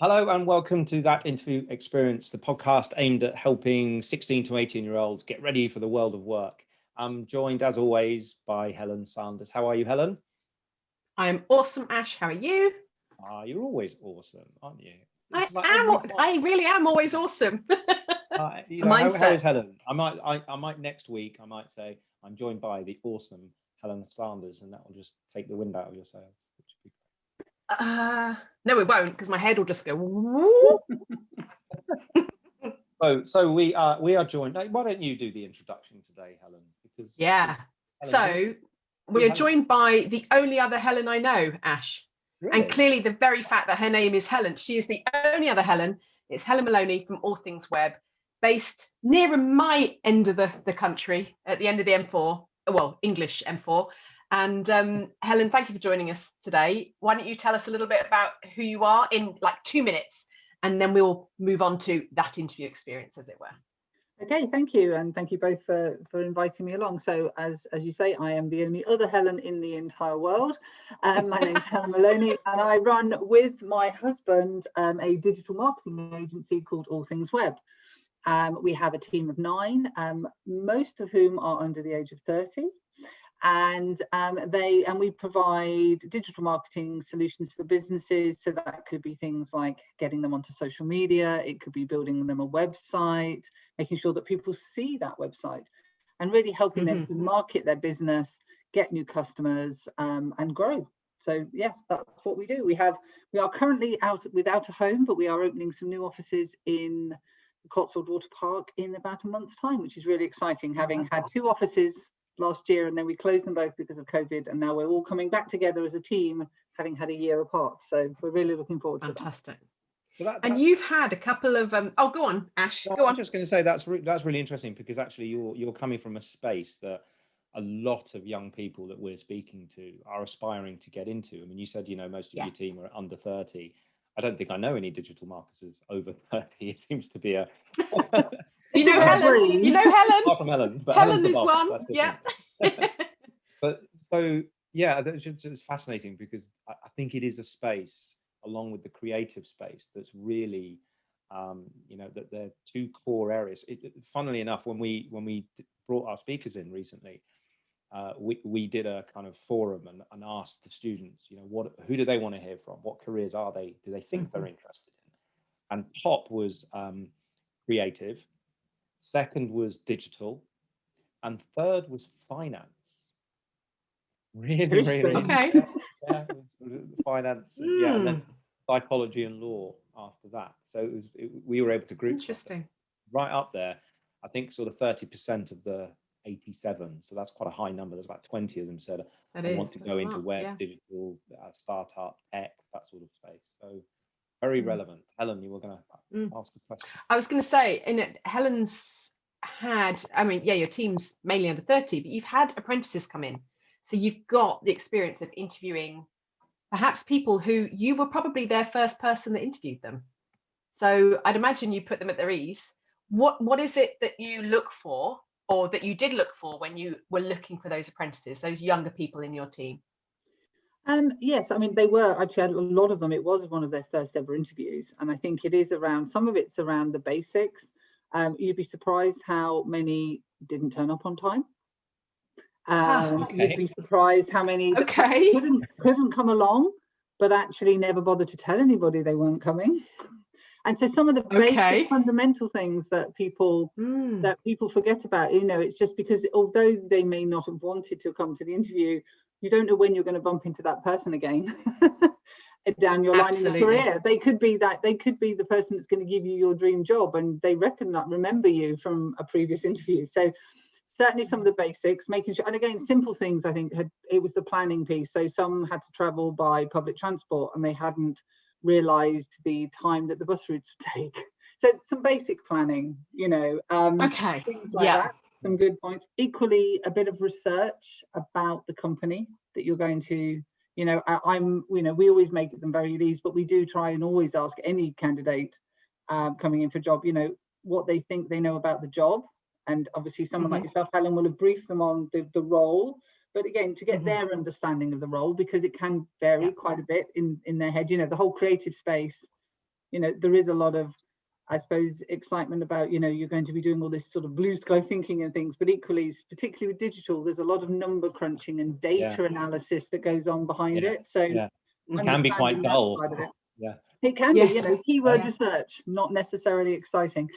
Hello and welcome to That Interview Experience, the podcast aimed at helping 16 to 18-year-olds get ready for the world of work. I'm joined, as always, by Helen Sanders. How are you, Helen? I'm awesome, Ash. How are you? You're always awesome, aren't you? I really am always awesome. How is Helen? I might next week, I might say, I'm joined by the awesome Helen Sanders, and that will just take the wind out of your sails. No, it won't, because my head will just go. Whoop. So we are joined. Why don't you do the introduction today, Helen? Because Helen, we are joined by the only other Helen I know, Ash. Really? And clearly, the very fact that her name is Helen, she is the only other Helen. It's Helen Moloney from All Things Web, based nearer my end of the country, at the end of the M4. Well, English M4. And Helen, thank you for joining us today. Why don't you tell us a little bit about who you are in like 2 minutes, and then we'll move on to that interview experience, as it were. Okay, thank you, and thank you both for inviting me along. So, as you say, I am the only other Helen in the entire world. My name is Helen Moloney, and I run with my husband a digital marketing agency called All Things Web. We have a team of 9, most of whom are under the age of 30. And we provide digital marketing solutions for businesses. So that could be things like getting them onto social media. It could be building them a website, making sure that people see that website, and really helping them to market their business, get new customers, and grow. So yes, that's what we do. We are currently without a home, but we are opening some new offices in the Cotswold Water Park in about a month's time, which is really exciting, having had 2 offices last year, and then we closed them both because of COVID, and now we're all coming back together as a team, having had a year apart. So we're really looking forward to that. Fantastic. And you've had a couple of go on, Ash. Go on. I was just going to say that's really interesting, because actually you're coming from a space that a lot of young people that we're speaking to are aspiring to get into. I mean, you said most of your team are under 30. I don't think I know any digital marketers over 30. It seems to be a Helen. You know Helen. Apart from Helen, but Helen is boss, one. Yeah. But so yeah, it's fascinating, because I think it is a space, along with the creative space, that's really that they're 2 core areas. Funnily enough, when we brought our speakers in recently, we did a kind of forum and asked the students, who do they want to hear from? What careers do they think they're interested in? And top was creative. Second was digital, and third was finance. Really okay. Yeah, finance. Yeah, and then psychology and law after that. So we were able to group right up there. I think sort of 30% of the 87. So that's quite a high number. There's about 20 of them said I want to go into web, digital, startup, tech, that sort of space. So very relevant. Helen, you were going to ask a question. I was going to say, Helen's had, your team's mainly under 30, but you've had apprentices come in. So you've got the experience of interviewing perhaps people who you were probably their first person that interviewed them. So I'd imagine you put them at their ease. What is it that you look for, or that you did look for, when you were looking for those apprentices, those younger people in your team? Yes, they were actually, a lot of them, it was one of their first ever interviews. And I think it is some of it's around the basics. You'd be surprised how many didn't turn up on time. You'd be surprised how many couldn't come along, but actually never bothered to tell anybody they weren't coming. And so some of the basic fundamental things that people forget about, it's just because although they may not have wanted to come to the interview, you don't know when you're going to bump into that person again down your line in the career. They could be the person that's going to give you your dream job, and they remember you from a previous interview. So certainly some of the basics, making sure, and again, simple things, I think it was the planning piece. So some had to travel by public transport, and they hadn't realized the time that the bus routes would take. So some basic planning, things like that. Some good points. Equally, a bit of research about the company that you're going to, we always make them very easy, but we do try and always ask any candidate coming in for a job, what they think they know about the job. And obviously someone like yourself, Helen, will have briefed them on the role, but again, to get their understanding of the role, because it can vary quite a bit in their head. The whole creative space, you know, there is a lot of, I suppose, excitement about, you know, you're going to be doing all this sort of blue sky thinking and things, but equally, particularly with digital, there's a lot of number crunching and data analysis that goes on behind it. So it can be quite dull. It can be, you know, keyword research, not necessarily exciting.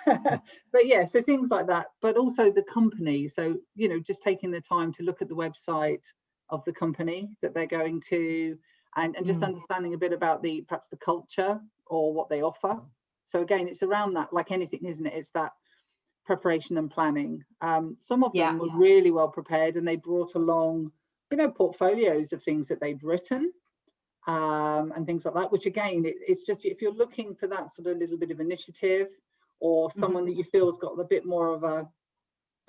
But yeah, so things like that, but also the company. So, you know, just taking the time to look at the website of the company that they're going to, and just understanding a bit about perhaps the culture or what they offer. So again, it's around that, like anything, isn't it? It's that preparation and planning. Some of them were really well prepared, and they brought along, you know, portfolios of things that they'd written, and things like that, which again, it's just, if you're looking for that sort of little bit of initiative, or someone that you feel has got a bit more of a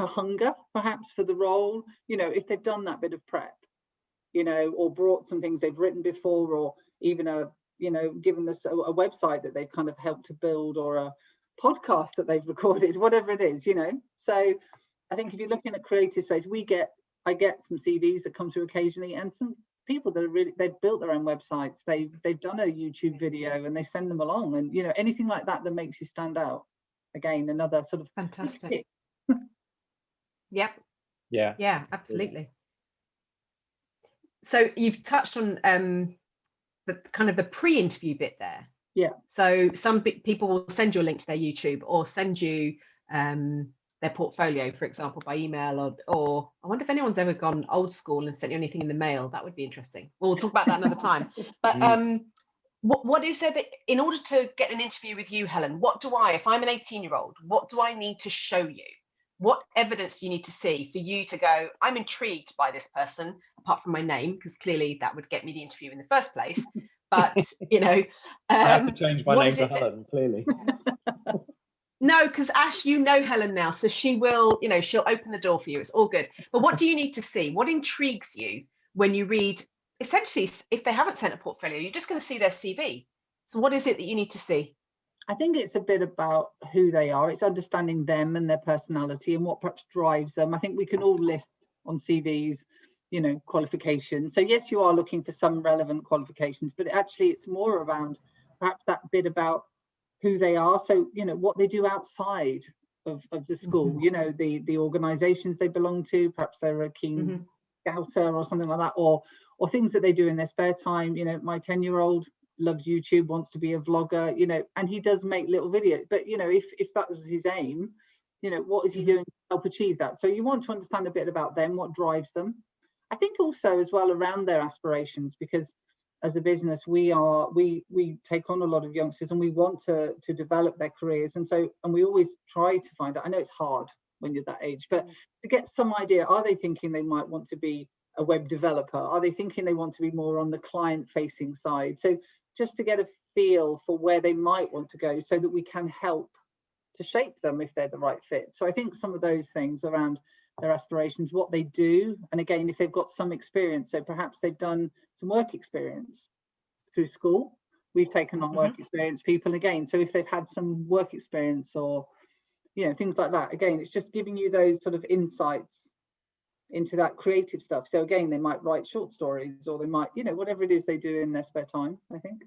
hunger perhaps for the role, you know, if they've done that bit of prep, you know, or brought some things they've written before, or even you know, given us a website that they've kind of helped to build, or a podcast that they've recorded, whatever it is, you know. So I think if you're looking at creative space, I get some CVs that come through occasionally, and some people that are really, they've built their own websites, they've done a YouTube video, and they send them along, and you know, anything like that that makes you stand out. Again, another sort of fantastic. Yep. Yeah, absolutely. So you've touched on the kind of the pre-interview bit there. Yeah. So some people will send you a link to their YouTube, or send you their portfolio, for example, by email, or I wonder if anyone's ever gone old school and sent you anything in the mail. That would be interesting. We'll talk about that another time. But what is it that, in order to get an interview with you, Helen, if I'm an 18-year-old, what do I need to show you? What evidence do you need to see for you to go, I'm intrigued by this person, apart from my name, because clearly that would get me the interview in the first place. But, you know, I have to change my name to Helen, clearly. No, because Ash, you know Helen now, so she will, you know, she'll open the door for you. It's all good. But what do you need to see? What intrigues you when you read? Essentially, if they haven't sent a portfolio, you're just going to see their CV. So what is it that you need to see? I think it's a bit about who they are. It's understanding them and their personality and what perhaps drives them. I think we can all list on CVs, you know, qualifications. So yes, you are looking for some relevant qualifications, but actually it's more around perhaps that bit about who they are. So, you know, what they do outside of the school, you know, the organizations they belong to, perhaps they're a keen scouter or something like that, or things that they do in their spare time. You know, my 10-year-old loves YouTube, wants to be a vlogger, you know, and he does make little videos, but you know, if that was his aim, you know, what is he doing to help achieve that? So you want to understand a bit about them, what drives them. I think also as well around their aspirations, because as a business, we take on a lot of youngsters, and we want to develop their careers, and we always try to find out. I know it's hard when you're that age, but to get some idea, are they thinking they might want to be a web developer? Are they thinking they want to be more on the client facing side? So just to get a feel for where they might want to go, so that we can help to shape them if they're the right fit. So I think some of those things around their aspirations, what they do, and again, if they've got some experience, so perhaps they've done some work experience through school. We've taken on work experience people again, so if they've had some work experience, or you know, things like that, again, it's just giving you those sort of insights into that creative stuff. So again, they might write short stories, or they might, you know, whatever it is they do in their spare time, I think.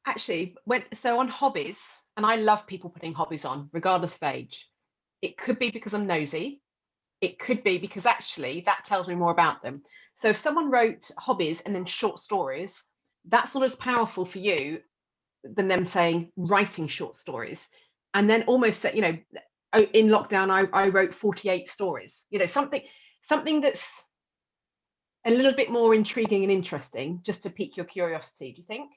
Actually, so on hobbies, and I love people putting hobbies on regardless of age. It could be because I'm nosy. It could be because actually that tells me more about them. So if someone wrote hobbies and then short stories, that's not as powerful for you than them saying writing short stories. And then almost, you know, in lockdown, I wrote 48 stories, you know, something that's a little bit more intriguing and interesting, just to pique your curiosity. Do you think?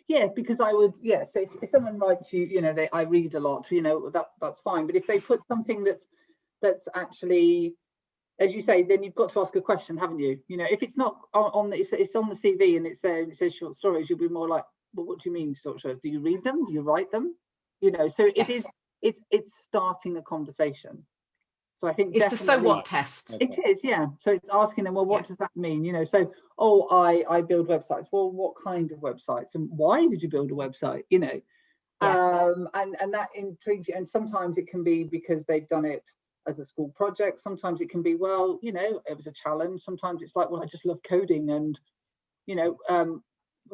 Yeah, because I would, so if someone writes you know, I read a lot, you know, that's fine. But if they put something that's actually, as you say, then you've got to ask a question, haven't you? You know, if it's not it's on the CV and it's there and it says short stories, you'll be more like, well, what do you mean short stories? Do you read them? Do you write them? You know, so yes. It's starting a conversation. So I think it's the so what test. It is, yeah. So it's asking them, well, what does that mean? You know, so I build websites. Well, what kind of websites, and why did you build a website? You know, and that intrigues you. And sometimes it can be because they've done it as a school project. Sometimes it can be, well, you know, it was a challenge. Sometimes it's like, well, I just love coding, and you know,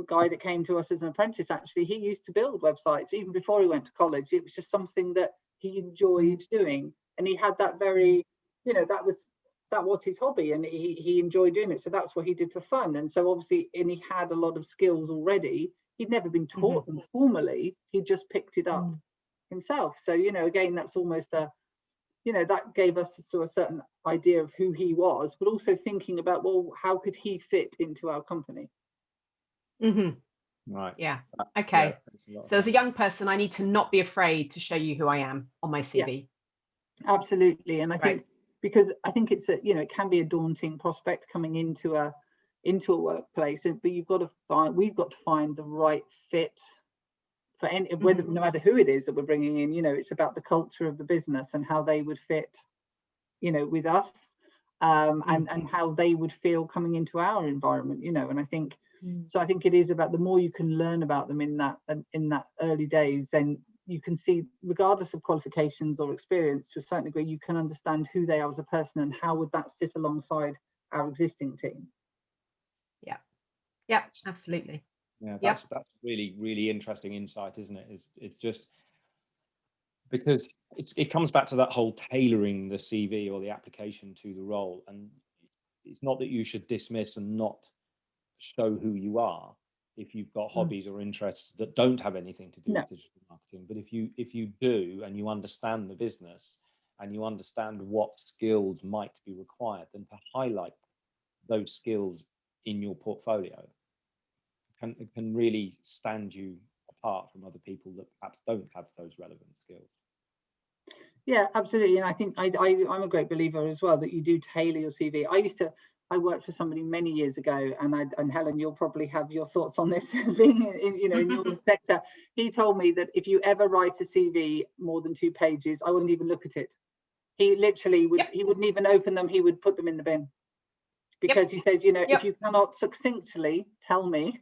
guy that came to us as an apprentice, actually, he used to build websites even before he went to college. It was just something that he enjoyed doing, and he had that very, that was his hobby, and he enjoyed doing it. So that's what he did for fun. And so obviously, and he had a lot of skills already. He'd never been taught them formally. He just picked it up himself. So, again, that's almost a, that gave us a certain idea of who he was, but also thinking about, well, how could he fit into our company? Right. Yeah. Okay. Yeah, so as a young person, I need to not be afraid to show you who I am on my CV. Yeah, absolutely. And I think, because I think it's it can be a daunting prospect coming into a workplace, but we've got to find the right fit for whether, no matter who it is that we're bringing in. It's about the culture of the business and how they would fit, with us, and how they would feel coming into our environment, and I think, so I think it is about, the more you can learn about them in that early days, then you can see, regardless of qualifications or experience, to a certain degree, you can understand who they are as a person and how would that sit alongside our existing team. Yeah, absolutely. Yeah, that's really, really interesting insight, isn't it? It's just because it comes back to that whole tailoring the CV or the application to the role. And it's not that you should dismiss and not show who you are if you've got hobbies or interests that don't have anything to do with digital marketing. But if you do, and you understand the business and you understand what skills might be required, then to highlight those skills in your portfolio can really stand you apart from other people that perhaps don't have those relevant skills. Yeah, absolutely. And I think I'm a great believer as well that you do tailor your CV. I worked for somebody many years ago, and Helen, you'll probably have your thoughts on this, being in your sector. He told me that if you ever write a CV more than 2 pages, I wouldn't even look at it. He literally would. He wouldn't even open them. He would put them in the bin, because he says, if you cannot succinctly tell me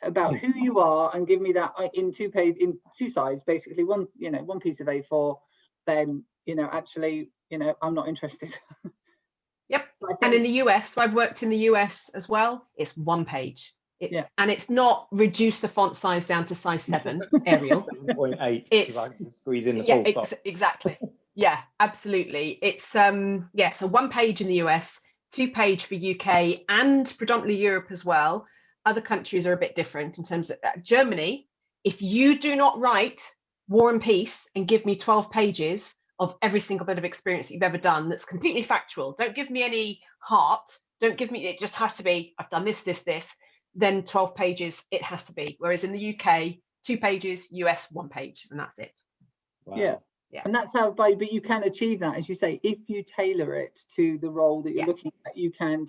about who you are and give me that in 2 sides, basically one piece of A4, then actually I'm not interested. And in the US, so I've worked in the US as well, it's 1 page. And it's not reduce the font size down to size 7 Arial. 7.8, because I can squeeze in the full stop. Exactly. Yeah, absolutely. It's so 1 page in the US, 2 page for UK and predominantly Europe as well. Other countries are a bit different in terms of Germany. If you do not write War and Peace and give me 12 pages of every single bit of experience that you've ever done that's completely factual, don't give me any heart, don't give me, it just has to be, I've done this, then 12 pages it has to be. Whereas in the UK, 2 pages, US 1 page, and that's it. Wow. Yeah. And that's how, but you can achieve that, as you say, if you tailor it to the role that you're looking at. You can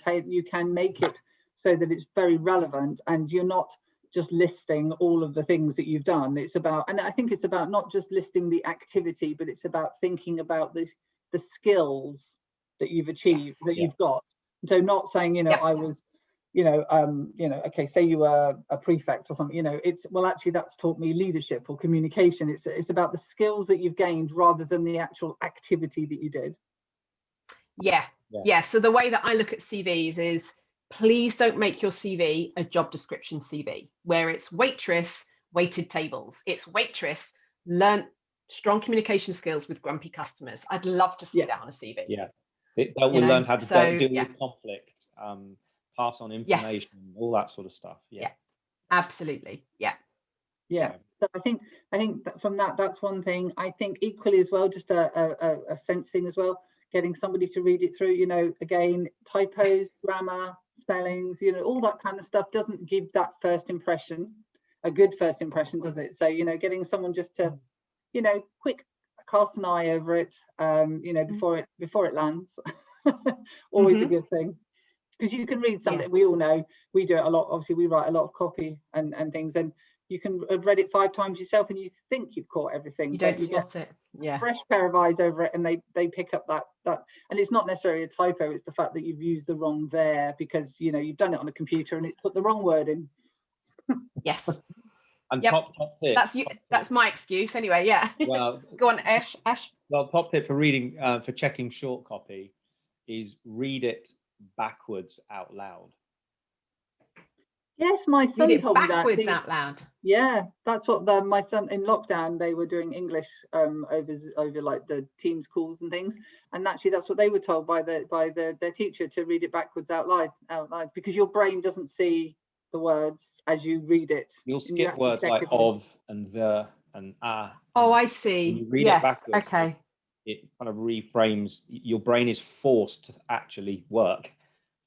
make it so that it's very relevant, and you're not just listing all of the things that you've done. It's about, and I think it's about not just listing the activity, but it's about thinking about the skills that you've achieved, that you've got. So not saying, I was, okay, say you were a prefect or something, it's, well, actually that's taught me leadership or communication. It's about the skills that you've gained rather than the actual activity that you did. So the way that I look at CVs is, please don't make your CV a job description CV where it's waitress, waited tables. It's waitress, learn strong communication skills with grumpy customers. I'd love to see that on a CV. They will learn how to deal with conflict, pass on information, all that sort of stuff. Absolutely. So I think that from that's one thing. I think equally as well, just a sense thing as well, getting somebody to read it through, again, typos, grammar, spellings, all that kind of stuff doesn't give that first impression, a good first impression, does it? So, getting someone just to, quick cast an eye over it, before it lands, always a good thing. Because you can read something, we all know, we do it a lot, obviously we write a lot of copy and things, and you can have read it 5 times yourself and you think you've caught everything. You don't spot it. Fresh pair of eyes over it, and they pick up that, and it's not necessarily a typo, it's the fact that you've used the wrong there because you've done it on a computer and it's put the wrong word in. Yes. And top tip. That's my excuse anyway. Well, go on, Ash. Well, top tip for reading, for checking short copy, is read it backwards out loud. Yes, my son Read it told me that. backwards out loud. Yeah, that's what my son in lockdown, they were doing English over like the Teams calls and things, and actually that's what they were told by their teacher, to read it backwards out loud, because your brain doesn't see the words as you read it. You'll skip words like of and the and Oh, I see. When you read yes. it backwards, Okay. It kind of reframes. Your brain is forced to actually work,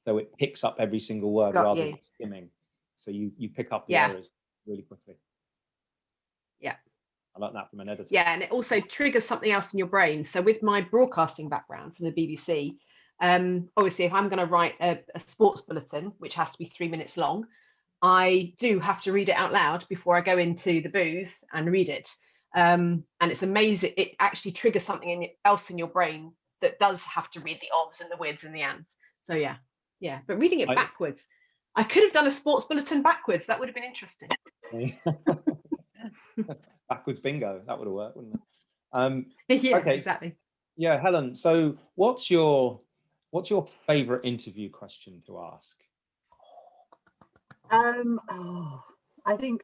so it picks up every single word rather than skimming. So you pick up the errors really quickly. Yeah. I like that from an editor. Yeah, and it also triggers something else in your brain. So with my broadcasting background from the BBC, obviously if I'm going to write a sports bulletin, which has to be 3 minutes long, I do have to read it out loud before I go into the booth and read it. And it's amazing. It actually triggers something else in your brain that does have to read the ofs and the wids and the ands. So yeah. But reading it backwards, I could have done a sports bulletin backwards. That would have been interesting. Backwards bingo. That would have worked, wouldn't it? Yeah, okay, exactly. Yeah, Helen. So, what's your favorite interview question to ask? I think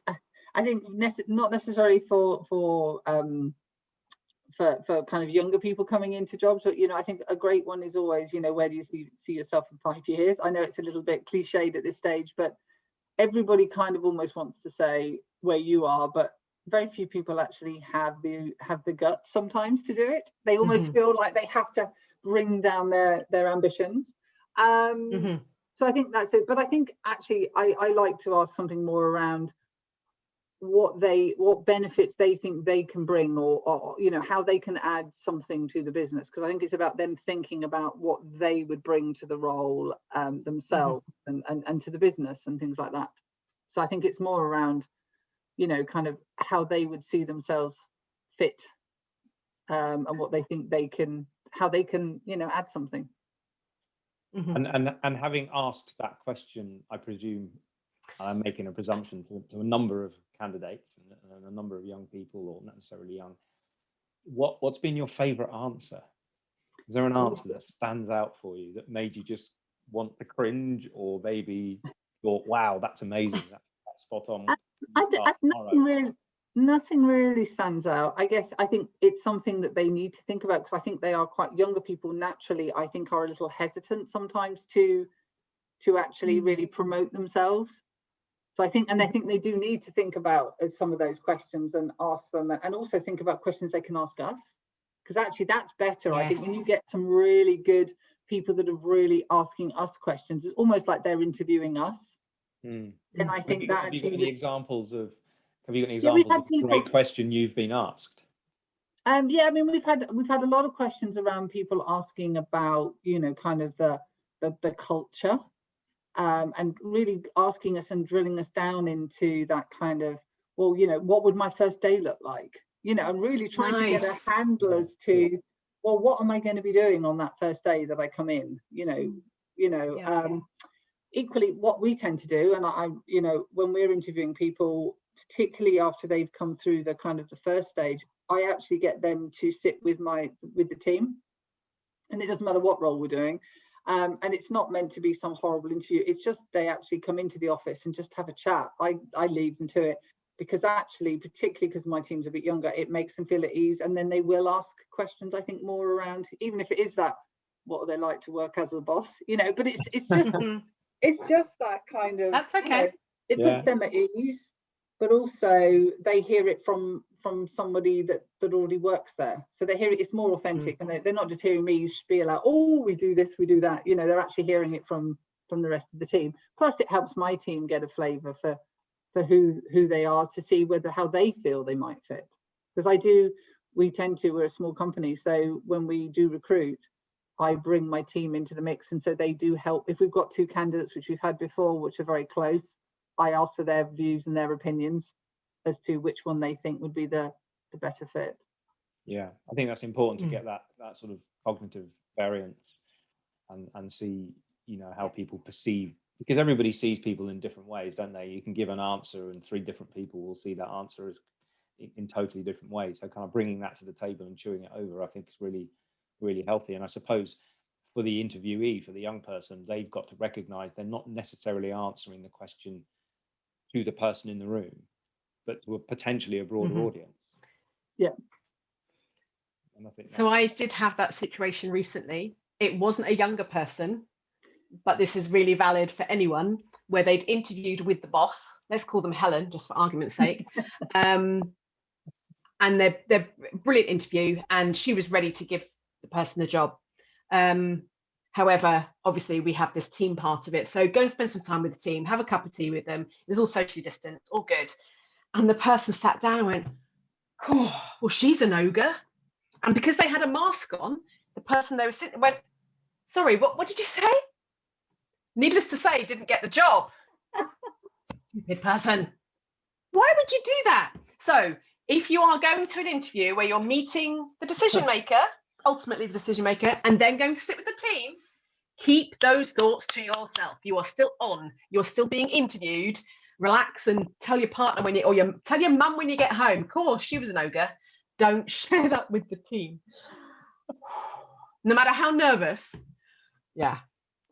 not necessarily for kind of younger people coming into jobs, but I think a great one is always, where do you see yourself in 5 years? I know it's a little bit cliched at this stage, but everybody kind of almost wants to say where you are, but very few people actually have the guts sometimes to do it. They almost feel like they have to bring down their ambitions. So I think that's it. But I think actually I like to ask something more around what benefits they think they can bring, or how they can add something to the business, because I think it's about them thinking about what they would bring to the role themselves and to the business and things like that. So I think it's more around kind of how they would see themselves fit, and what they think how they can add something. And having asked that question, I presume I'm making a presumption to a number of candidates and a number of young people, or not necessarily young. What's been your favorite answer? Is there an answer that stands out for you that made you just want to cringe, or maybe thought, wow, that's amazing, that's spot on? Nothing really stands out. I think it's something that they need to think about, because I think they are quite younger people naturally, I think, are a little hesitant sometimes to actually really promote themselves. So I think they do need to think about some of those questions and ask them, and also think about questions they can ask us, because actually that's better. I think when you get some really good people that are really asking us questions, it's almost like they're interviewing us. And I think that have you got any examples of of a great question you've been asked? I mean, we've had a lot of questions around people asking about kind of the culture, and really asking us and drilling us down into that kind of, well, what would my first day look like, and really trying to get a handle as to, well, what am I going to be doing on that first day that I come in, equally what we tend to do. And I when we're interviewing people, particularly after they've come through the kind of the first stage, I actually get them to sit with the team, and it doesn't matter what role we're doing. And it's not meant to be some horrible interview. It's just they actually come into the office and just have a chat. I lead them to it, because actually, particularly because my team's a bit younger, it makes them feel at ease. And then they will ask questions, I think, more around, even if it is that, what are they like to work as a boss? But it's just it's just that kind of, that's okay. It puts them at ease, but also they hear it from somebody that already works there, so they hear it's more authentic, and they're not just hearing me spiel out, oh, we do this, we do that. They're actually hearing it from the rest of the team. Plus it helps my team get a flavor for who they are, to see how they feel they might fit. Because we're a small company, so when we do recruit, I bring my team into the mix, and so they do help. If we've got 2 candidates, which we've had before, which are very close, I ask for their views and their opinions as to which one they think would be the better fit. Yeah, I think that's important to get that sort of cognitive variance and see, how people perceive, because everybody sees people in different ways, don't they? You can give an answer and 3 different people will see that answer as in totally different ways. So kind of bringing that to the table and chewing it over, I think, is really, really healthy. And I suppose for the interviewee, for the young person, they've got to recognize they're not necessarily answering the question to the person in the room, but to potentially a broader audience. Yeah. And I think so I did have that situation recently. It wasn't a younger person, but this is really valid for anyone, where they'd interviewed with the boss. Let's call them Helen, just for argument's sake. And they're brilliant interview, and she was ready to give the person the job. However, obviously we have this team part of it. So go and spend some time with the team, have a cup of tea with them. It was all socially distanced, all good. And the person sat down and went, oh, well, she's an ogre. And because they had a mask on, the person they were sitting went, sorry, what did you say? Needless to say, didn't get the job. Stupid person. Why would you do that? So if you are going to an interview where you're meeting the decision maker, ultimately the decision maker, and then going to sit with the team, keep those thoughts to yourself. You are still on. You're still being interviewed. Relax and tell your partner when you, tell your mum when you get home. Of course, she was an ogre. Don't share that with the team. No matter how nervous. Yeah.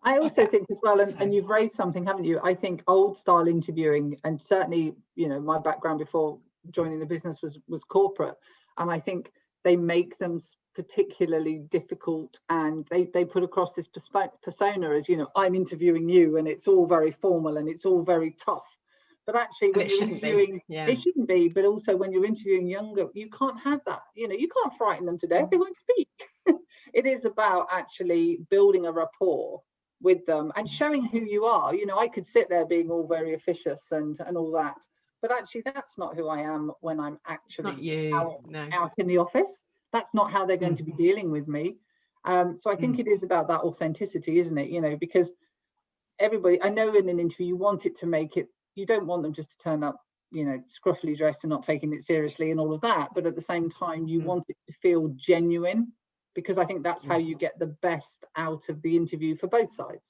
I also think as well, and you've raised something, haven't you? I think old style interviewing, and certainly, my background before joining the business was corporate, and I think they make them particularly difficult, and they put across this persona as, I'm interviewing you, and it's all very formal and it's all very tough. But actually, when you're interviewing, it shouldn't be. But also, when you're interviewing younger, you can't have that. You can't frighten them to death. They won't speak. It is about actually building a rapport with them and showing who you are. I could sit there being all very officious and all that, but actually, that's not who I am when I'm actually out in the office. That's not how they're going to be dealing with me. So I think it is about that authenticity, isn't it? Because everybody, I know in an interview, you want it to make it. You don't want them just to turn up, scruffily dressed and not taking it seriously and all of that. But at the same time, you want it to feel genuine, because I think that's how you get the best out of the interview for both sides.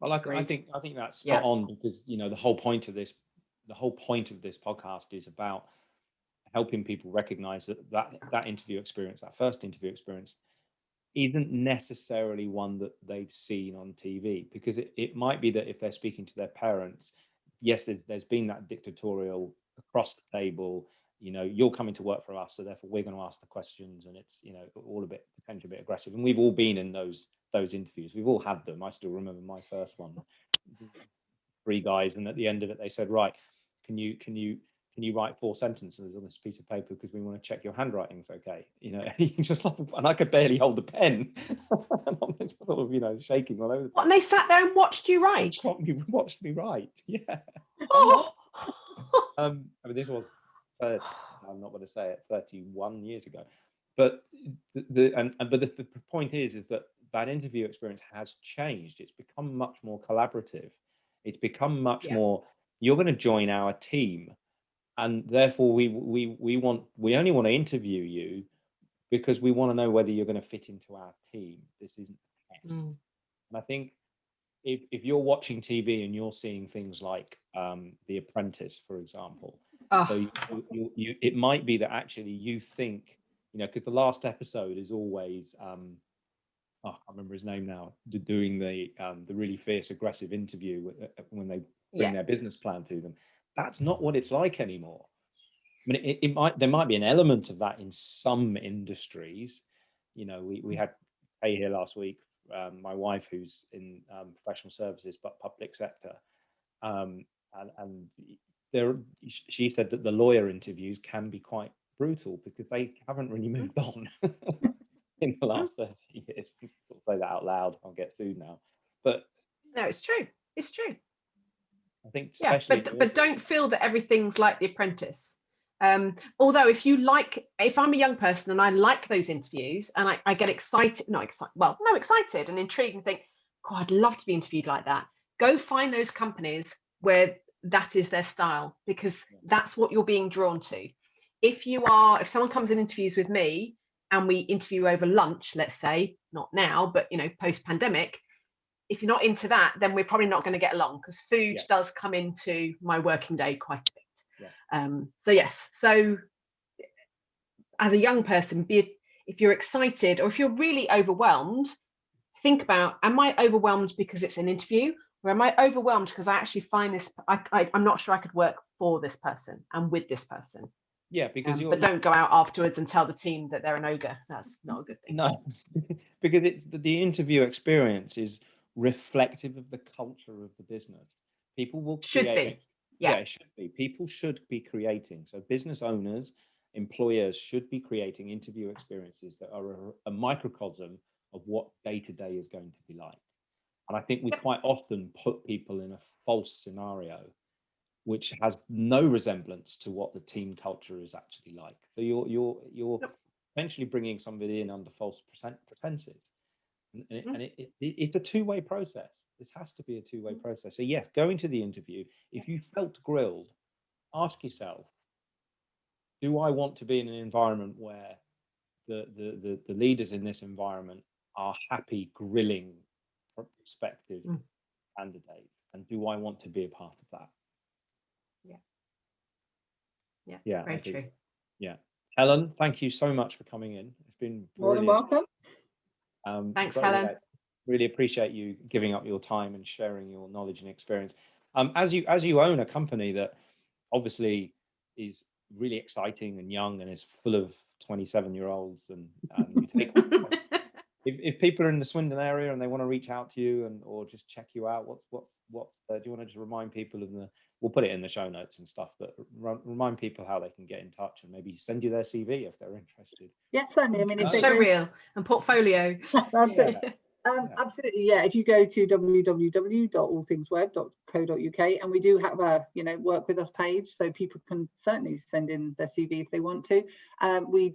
Well, I think that's spot on, because the whole point of this podcast is about helping people recognize that interview experience, that first interview experience, isn't necessarily one that they've seen on TV, because it might be that if they're speaking to their parents, yes, there's been that dictatorial across the table, you're coming to work for us, so therefore we're going to ask the questions, and it's all potentially a bit aggressive. And we've all been in those interviews. We've all had them. I still remember my first one, 3 guys, and at the end of it they said, right, can you write 4 sentences on this piece of paper, because we want to check your handwriting's okay. Just like, and I could barely hold a pen. And I'm sort of shaking all over. What, and they sat there and watched you write? Watched me write. Yeah. Oh. I mean, this was I'm not going to say it, 31 years ago, but the point is that interview experience has changed. It's become much more collaborative. It's become much more, you're going to join our team, and therefore we only want to interview you because we want to know whether you're going to fit into our team. This isn't a test. And I think if you're watching TV and you're seeing things like The Apprentice, for example, so it might be that actually you think, because the last episode is always I can't remember his name now, doing the really fierce, aggressive interview when they bring their business plan to them. That's not what it's like anymore. I mean, there might be an element of that in some industries. We had Kay here last week, my wife, who's in professional services but public sector, and she said that the lawyer interviews can be quite brutal because they haven't really moved on in the last 30 years. I'll say that out loud. I'll get sued now. But no, it's true. It's true. I think especially but don't feel that everything's like The Apprentice. Although if I'm a young person and I like those interviews and I get excited and intrigued and think, God, I'd love to be interviewed like that. Go find those companies where that is their style, because that's what you're being drawn to. If someone comes and interviews with me and we interview over lunch, let's say, not now, but post-pandemic, if you're not into that, then we're probably not going to get along, because food does come into my working day quite a bit. So as a young person, if you're excited or if you're really overwhelmed, think about, am I overwhelmed because it's an interview, Or am I overwhelmed because I actually find this, I'm not sure I could work for this person and with this person. Yeah, because but don't go out afterwards and tell the team that they're an ogre. That's not a good thing. No, because it's the interview experience is reflective of the culture of the business. People will create. Should be. Yeah, it should be. People should be creating. So business owners, employers should be creating interview experiences that are a microcosm of what day-to-day is going to be like. And I think we quite often put people in a false scenario which has no resemblance to what the team culture is actually like. So you're essentially bringing somebody in under false pretenses, and it's a two-way process. This has to be a two-way process. So yes, going to the interview, if you felt grilled, ask yourself, do I want to be in an environment where the leaders in this environment are happy grilling prospective candidates, and do I want to be a part of that? Yeah, very true. So. Yeah, Helen, thank you so much for coming in. It's been more than welcome. Thanks, Helen. Really appreciate you giving up your time and sharing your knowledge and experience. As you own a company that obviously is really exciting and young and is full of 27-year-olds, and you take if people are in the Swindon area and they want to reach out to you or just check you out, what do you want to just remind people of we'll put it in the show notes and stuff, but remind people how they can get in touch and maybe send you their CV if they're interested. Yes, certainly. I mean, if showreel and portfolio. That's it. Absolutely, yeah. If you go to www.allthingsweb.co.uk, and we do have a work with us page, so people can certainly send in their CV if they want to. We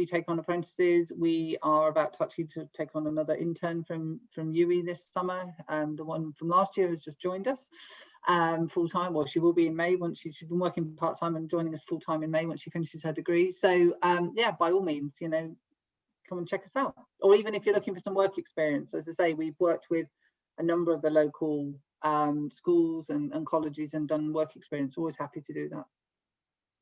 take on apprentices. We are about to actually take on another intern from UE this summer. The one from last year has just joined us full time. Well, she will be in May once she's been working part time and joining us full time in May once she finishes her degree. So yeah, by all means, come and check us out. Or even if you're looking for some work experience, as I say, we've worked with a number of the local schools and colleges and done work experience. Always happy to do that.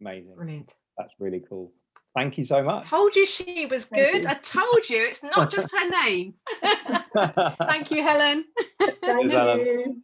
Amazing. Brilliant. That's really cool. Thank you so much. I told you she was good. I told you it's not just her name. Thank you, Helen. Thank you.